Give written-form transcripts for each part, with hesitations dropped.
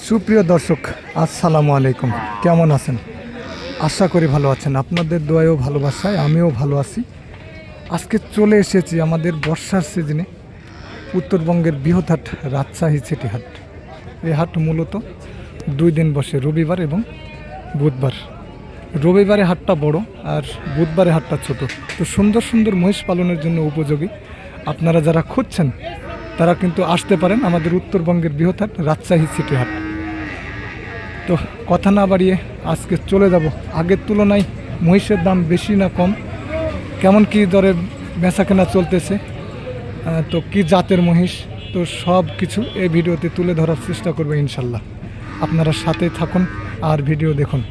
সুপ্রিয় দর্শক, আসসালামু আলাইকুম। কেমন আছেন? আশা করি ভালো আছেন। আপনাদের দোয়ায়ও ভালোবাসায় আমিও ভালো আছি। আজকে চলে এসেছি আমাদের বর্ষার সিজনে উত্তরবঙ্গের বৃহৎ হাট রাজশাহী সিটি হাট। এই হাট মূলত 2 দিন বসে, রবিবার এবং বুধবার। রবিবারে হাটটা বড় আর বুধবারে হাটটা ছোট। তো সুন্দর সুন্দর মহিষ পালনের জন্য উপযোগী। আপনারা যারা খুঁজছেন তারা কিন্তু আসতে পারেন আমাদের উত্তরবঙ্গের বৃহৎ হাট রাজশাহী সিটি হাট। তো কথা না বাড়িয়ে আজকে চলে যাব। আগের তুলনায় মহিষের দাম বেশি না কম, কেমন কী দরে বেচা কেনা চলতেছে, তো কি জাতের মহিষ, তো সব কিছু এই ভিডিওতে তুলে ধরার চেষ্টা করবে ইনশাল্লাহ। আপনারা সাথে থাকুন আর ভিডিও দেখুন,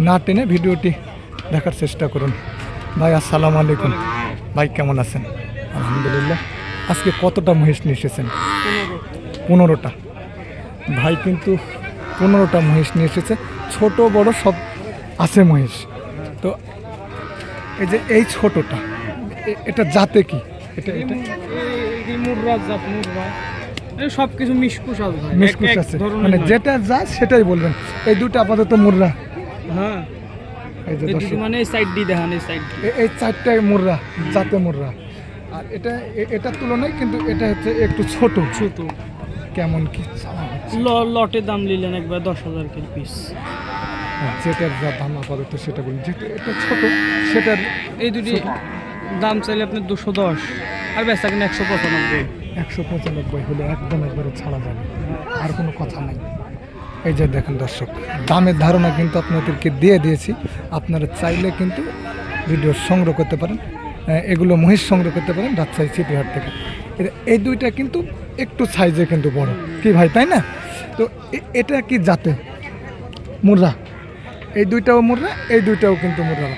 না টেনে ভিডিওটি দেখার চেষ্টা করুন। ভাই আসসালামু আলাইকুম। ভাই কেমন আছেন? আলহামদুলিল্লাহ। আজকে কতটা মহিষ নিয়ে এসেছেন? 15টা। ভাই কিন্তু 15টা মহিষ নিয়ে এসেছে, ছোট বড় সব আছে মহিষ। তো এই যে এই ছোটটা, এটা জাতে কি? এটা এটা মুর্রা জাত, মুর্রা সব কিছু মিশকুশ আছে, মিশকুশ আছে, মানে যেটা যা সেটাই বলবেন। এই দুটো আপাতত মুর্রা। হ্যাঁ, এই যে দর্শক, মানে এই সাইড দিয়ে দেখান, এই সাইড এই চারটায় মুর্রা, জাতে মুর্রা। আর এটার তুলনায় কিন্তু এটা হচ্ছে একটু ছোট ছোট। কেমন কি চাওয়া হচ্ছে? লটে দাম নিলেন একবার 10,000 করে পিস। যেটার যা দাম আপাতত সেটা বলুন। যেটা এটা ছোট সেটার এই দুটি দাম চাইলে আপনি 210 আর বেচা কিনা 195। 195 হলে একদম একবারে ছাড়া যাবে, আর কোনো কথা নাই। এই যে দেখেন দর্শক, দামের ধারণা কিন্তু আপনাদেরকে দিয়ে দিয়েছি। আপনারা চাইলে কিন্তু ভিডিও সংগ্রহ করতে পারেন, এগুলো মহিষ সংগ্রহ করতে পারেন রাজশাহী সিটি হাট থেকে। এই দুইটা কিন্তু একটু সাইজে কিন্তু বড়, কি ভাই, তাই না? তো এটা কি জাতে? মুর্রা। এই দুইটাও মুর্রা, এই দুইটাও কিন্তু মুর্রা।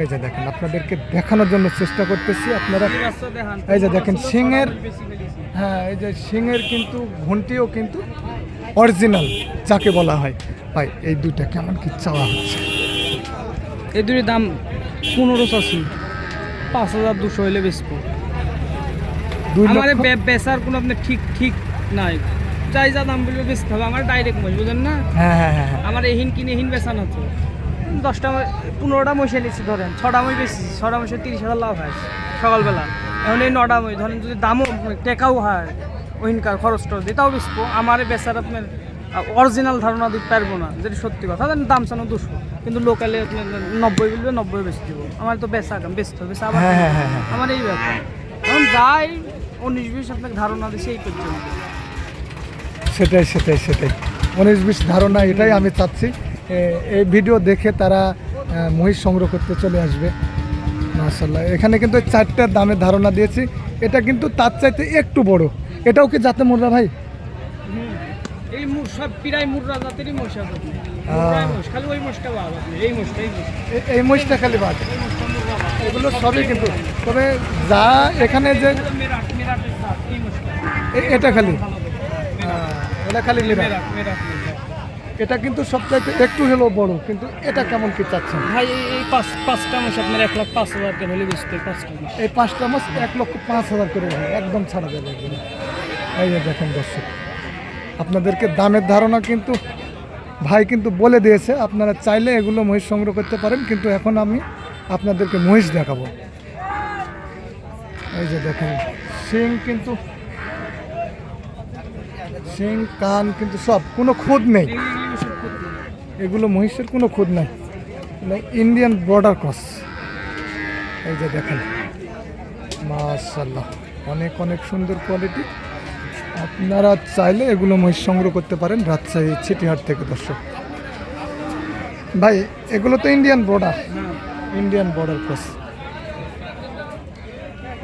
এই যে দেখেন, আপনাদেরকে দেখানোর জন্য চেষ্টা করতেছি। আপনারা এই যে দেখেন সিংয়ের, হ্যাঁ এই যে সিংয়ের কিন্তু ঘন্টিও কিন্তু অরিজিনাল যাকে বলা হয়। ভাই এই দুইটা কেমন কি চাওয়া হচ্ছে? এই দুটির দাম 15 চাচ্ছি, 5,200 হইলে বেচবো। আমার বেচার কোনো আপনার ঠিক নাই, যাই যা দাম বলবে বেচতে হবে। আমার ডাইরেক্ট মহিষ, বুঝেন না? হ্যাঁ হ্যাঁ হ্যাঁ, আমার এহিন কিনে এহিন বেচা না তো। 10টা 15টা মহিষে নিচ্ছি, ধরেন 6টা মহিষ বেশি, 6টা মহিষে 30,000 লাভ হয় সকালবেলা। এখন এই 9টা মহিষ ধরেন যদি দামও টেকাও হয়, ওইনকার খরচটা দিয়ে তাও বেচবো। আমার বেচার আপনার অরিজিনাল ধারণা দিতে পারবো না, যেটা সত্যি কথা। দাম চানো 200, কিন্তু লোকালে আপনার 90 বলবে, 90 বেচে দিব। আমার তো বেচা বেচতে হবে, আবার আমার এই ব্যাপার। এখন যাই 19-20 আপনাকে ধারণা দিচ্ছে এই পর্যন্ত। সেটাই 19-20 ধারণা, এটাই আমি চাচ্ছি। এই ভিডিও দেখে তারা মহিষ সংগ্রহ করতে চলে আসবে। মাশাআল্লাহ, এখানে কিন্তু 4টার দামের ধারণা দিয়েছি। এটা কিন্তু তার চাইতে একটু বড়। এটাও কি জাতে মুর্রা ভাই? এই সব প্রায় মুর্রা জাতেরই মহিষ আছে, খালি ওই মহিষটা বাদ। এই মহিষটা খালি বাদ, এগুলো সবই কিন্তু। তবে যা এখানে যে এটা খালি, এটা খালি এটা কিন্তু সবচাইতে একটু হলেও বড়। কিন্তু এটা কেমন কি চাচ্ছেন ভাই? এই 5টা মাস আপনার 1,05,000 করে হলে বেচতে। 5টা মাস, এই 5টা মাস 1,05,000 করে একদম ছাড়া যাবে। এই যে দেখেন দর্শক, আপনাদেরকে দামের ধারণা কিন্তু ভাই কিন্তু বলে দিয়েছে। আপনারা চাইলে এগুলো মহিষ সংগ্রহ করতে পারেন, কিন্তু এখন আমি আপনাদেরকে মহিষ দেখাবো। এই যে দেখেন, শিং কিন্তু, শিং কান কিন্তু সব, কোনো খুদ নেই। এগুলো মহিষের কোনো খুদ নাই, ইন্ডিয়ান বর্ডার ক্রস। এই যে দেখেন, মাশাআল্লাহ, অনেক অনেক সুন্দর কোয়ালিটি। আপনারা চাইলে এগুলো মহিষ সংগ্রহ করতে পারেন রাজশাহী সিটি হাট থেকে। দর্শক ভাই, এগুলো তো ইন্ডিয়ান বর্ডার ক্রস।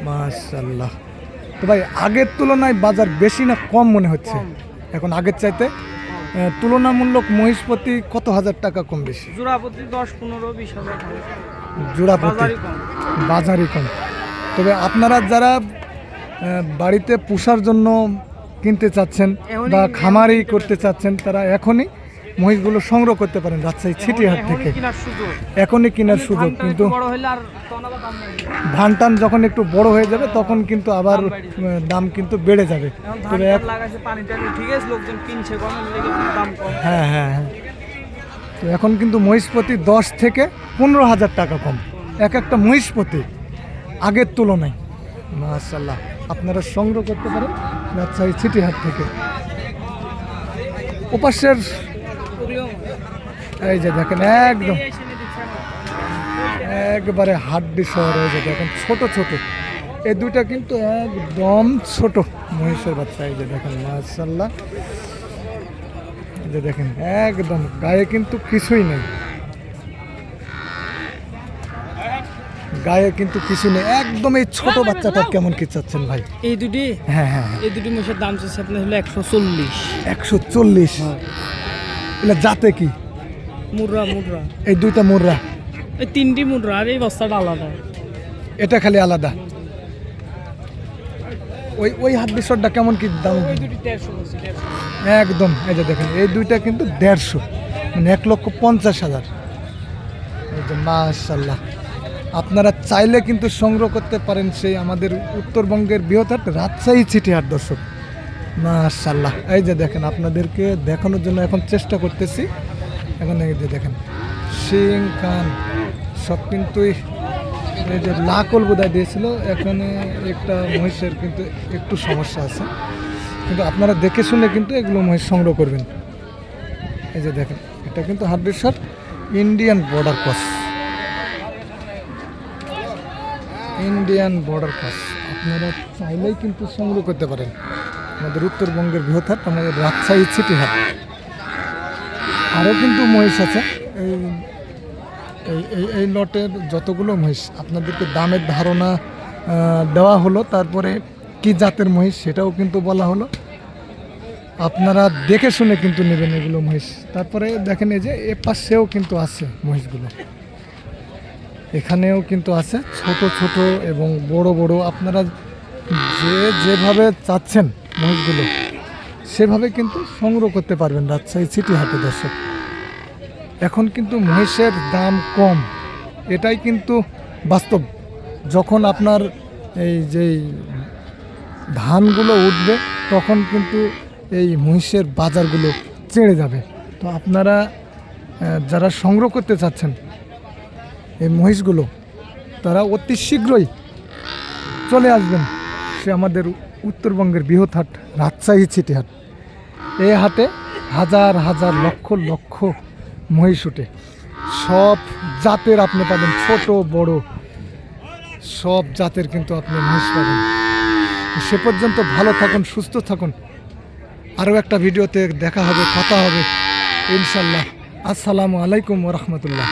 মাশাআল্লাহ। তো ভাই, আগের তুলনায় বাজার বেশি না কম মনে হচ্ছে এখন? আগের চাইতে তুলনামূলক মহিষ প্রতি কত হাজার টাকা কম বেশি? জোড়া প্রতি 10-15-20,000 জোড়া প্রতি, বাজারই কম। তবে আপনারা যারা বাড়িতে পোষার জন্য কিনতে চাচ্ছেন বা খামারি করতে চাচ্ছেন, তারা এখনই মহিষগুলো সংগ্রহ করতে পারেন রাজশাহী ছিটিহাট থেকে। কেনার সুযোগ এখনই কেনার সুযোগ, ধানটা কিন্তু একটু বড় হলে আর তখন আবার দাম নেই। ধান টান যখন একটু বড় হয়ে যাবে তখন কিন্তু আবার দাম কিন্তু বেড়ে যাবে। এখন ধান তবে টান লাগাইছে, পানি টানি ঠিক আছে, লোকজন কিনছে কমের লেগে দাম কম। হ্যাঁ হ্যাঁ হ্যাঁ, তো এখন কিন্তু মহিষ প্রতি 10 থেকে 15,000 টাকা কম এক একটা মহিষ প্রতি, আগের তুলনায়। মাশাআল্লাহ, আপনারা সংগ্রহ করতে পারেন রাজশাহী ছিটিহাট থেকে। ওপাশের ওগুলো এই যে দেখেন একদম এসে নিয়ে দিচ্ছে না। একবারে হাড্ডি শহর হয়ে যায় দেখেন, ছোট ছোট এই দুইটা কিন্তু একদম ছোট মহিষের বাচ্চা। এই যে দেখেন মাশাআল্লাহ, এই যে দেখেন একদম গায়ে কিন্তু কিছুই নেই, গায়ে কিন্তু কিছু নেই একদম। এই ছোট বাচ্চাটা কেমন কি চাচ্ছেন ভাই? এই দুটি হ্যাঁ হ্যাঁ এই দুটি মোষের দাম চাচ্ছে আপনার হলো 140। 140। এগুলা জাতে কি? মুর্রা মুর্রা, এই দুইটা মুর্রা, এই তিনটি মুর্রা, আর এই বস্তাটা আলাদা। এটা খালি আলাদা। ওই ওই হাত বিশরটা কেমন কি দাম? ওই দুটি 150 বলছি, 150। একদম এই যে দেখেন এই দুইটা কিন্তু 150, মানে 1,50,000। এই যে মাশাআল্লাহ, আপনারা চাইলে কিন্তু সংগ্রহ করতে পারেন সেই আমাদের উত্তরবঙ্গের বৃহৎ রাজশাহী ছিটিহাট। দর্শক মাশাআল্লাহ, এই যে দেখেন আপনাদেরকে দেখানোর জন্য এখন চেষ্টা করতেছি। এখন এই যে দেখেন শিং কান সব কিন্তু এই যে লাকল বোধহয় দিয়েছিল, এখানে একটা মহিষের কিন্তু একটু সমস্যা আছে, কিন্তু আপনারা দেখে শুনে কিন্তু এগুলো মহিষ সংগ্রহ করবেন। এই যে দেখেন এটা কিন্তু হাড্ডিসার Indian border cross, Indian border cross. আপনারা চাইলেই কিন্তু সংগ্রহ করতে পারেন আমাদের উত্তরবঙ্গের বৃহৎ আমাদের রাজশাহী ছিটিহাট। আরও কিন্তু মহিষ আছে, এই এই এই লটের যতগুলো মহিষ আপনাদেরকে দামের ধারণা দেওয়া হলো, তারপরে কি জাতের মহিষ সেটাও কিন্তু বলা হলো। আপনারা দেখে শুনে কিন্তু নেবেন এগুলো মহিষ। তারপরে দেখেন এই যে এ পাশেও কিন্তু আছে মহিষগুলো, এখানেও কিন্তু আছে ছোট ছোট এবং বড় বড়। আপনারা যেভাবে চাচ্ছেন মহিষগুলো সেভাবে কিন্তু সংগ্রহ করতে পারবেন রাজশাহী ছিটিহাটে। দর্শক এখন কিন্তু মহিষের দাম কম, এটাই কিন্তু বাস্তব। যখন আপনার এই যে ধানগুলো উঠবে তখন কিন্তু এই মহিষের বাজারগুলো চেড়ে যাবে। তো আপনারা যারা সংগ্রহ করতে চাচ্ছেন এই মহিষগুলো, তারা অতি শীঘ্রই চলে আসবেন সে আমাদের উত্তরবঙ্গের বৃহৎ হাট রাজশাহী ছিটিহাট। এই হাটে হাজার হাজার লক্ষ লক্ষ মহিষ উঠে, সব জাতের আপনি পাবেন, ছোট বড় সব জাতের কিন্তু আপনি মহিষ পাবেন। সে পর্যন্ত ভালো থাকুন, সুস্থ থাকুন। আরও একটা ভিডিওতে দেখা হবে, কথা হবে ইনশাল্লাহ। আসসালামু আলাইকুম ওয়া রাহমাতুল্লাহ।